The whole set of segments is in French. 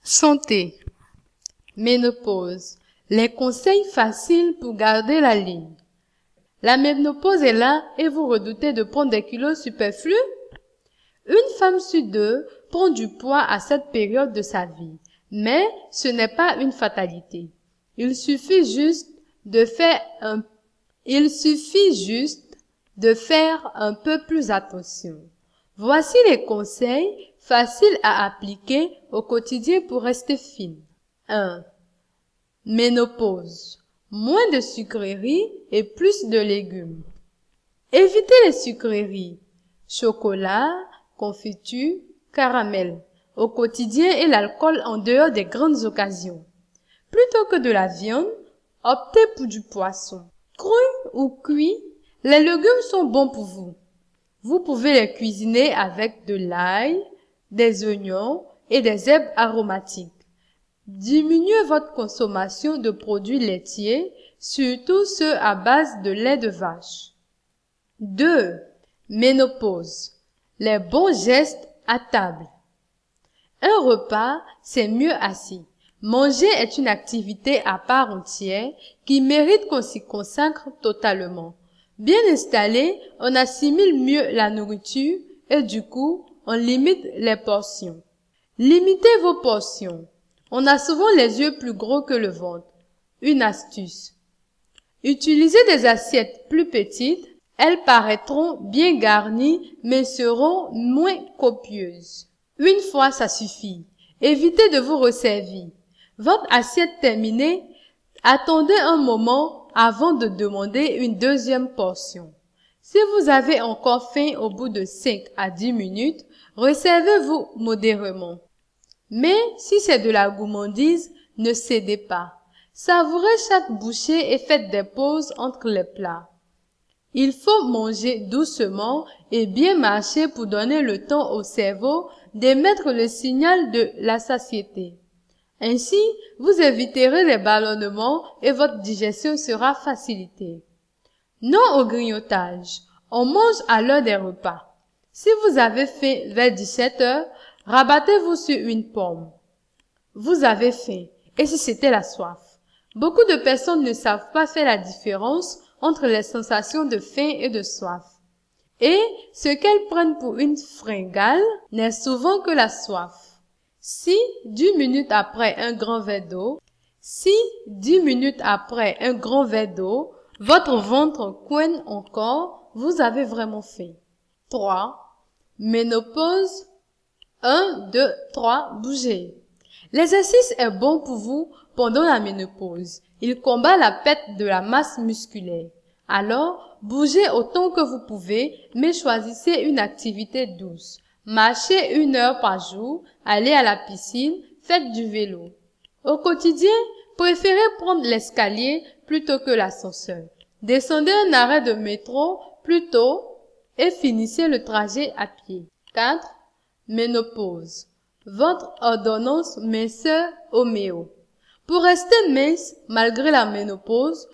Santé. Ménopause. Les conseils faciles pour garder la ligne. La ménopause est là et vous redoutez de prendre des kilos superflus? Une femme sur deux prend du poids à cette période de sa vie, mais ce n'est pas une fatalité. Il suffit juste de faire un peu plus attention. Voici les conseils faciles à appliquer au quotidien pour rester fine. 1. Ménopause. Moins de sucreries et plus de légumes. Évitez les sucreries, chocolat, confiture, caramel, au quotidien et l'alcool en dehors des grandes occasions. Plutôt que de la viande, optez pour du poisson. Cru ou cuit, les légumes sont bons pour vous. Vous pouvez les cuisiner avec de l'ail, des oignons et des herbes aromatiques. Diminuez votre consommation de produits laitiers, surtout ceux à base de lait de vache. 2. Ménopause. Les bons gestes à table. Un repas, c'est mieux assis. Manger est une activité à part entière qui mérite qu'on s'y consacre totalement. Bien installé, on assimile mieux la nourriture et du coup, on limite les portions. Limitez vos portions. On a souvent les yeux plus gros que le ventre. Une astuce. Utilisez des assiettes plus petites. Elles paraîtront bien garnies mais seront moins copieuses. Une fois, ça suffit. Évitez de vous resservir. Votre assiette terminée, attendez un moment avant de demander une deuxième portion. Si vous avez encore faim au bout de 5 à 10 minutes, resservez-vous modérément. Mais si c'est de la gourmandise, ne cédez pas. Savourez chaque bouchée et faites des pauses entre les plats. Il faut manger doucement et bien mâcher pour donner le temps au cerveau d'émettre le signal de la satiété. Ainsi, vous éviterez les ballonnements et votre digestion sera facilitée. Non au grignotage. On mange à l'heure des repas. Si vous avez faim vers 17 h, rabattez-vous sur une pomme. Vous avez faim. Et si c'était la soif? Beaucoup de personnes ne savent pas faire la différence entre les sensations de faim et de soif. Et ce qu'elles prennent pour une fringale n'est souvent que la soif. Si 10 minutes après un grand verre d'eau, votre ventre coigne encore, vous avez vraiment faim. 3. Ménopause. 1, 2, 3, bougez. L'exercice est bon pour vous pendant la ménopause. Il combat la perte de la masse musculaire. Alors, bougez autant que vous pouvez, mais choisissez une activité douce. Marchez 1 heure par jour, allez à la piscine, faites du vélo. Au quotidien, préférez prendre l'escalier plutôt que l'ascenseur. Descendez un arrêt de métro plus tôt et finissez le trajet à pied. 4. Ménopause. Votre ordonnance minceur homéo. Pour rester mince malgré la ménopause,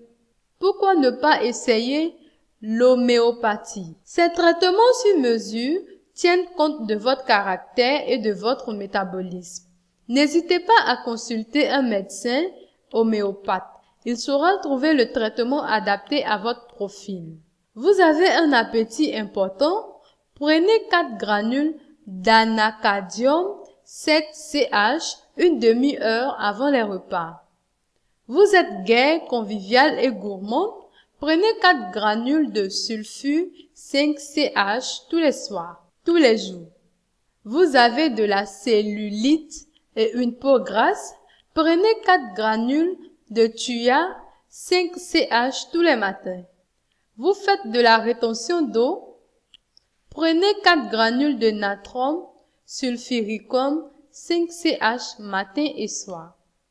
pourquoi ne pas essayer l'homéopathie? Ces traitements sur mesure tiennent compte de votre caractère et de votre métabolisme. N'hésitez pas à consulter un médecin homéopathe. Il saura trouver le traitement adapté à votre profil. Vous avez un appétit important? Prenez 4 granules d'anacardium 7CH une demi-heure avant les repas. Vous êtes gai, convivial et gourmand? Prenez 4 granules de sulfure 5CH tous les soirs, tous les jours. Vous avez de la cellulite et une peau grasse? Prenez 4 granules de thuya 5CH tous les matins. Vous faites de la rétention d'eau? Prenez 4 granules de natrum sulfuricum 5CH matin et soir.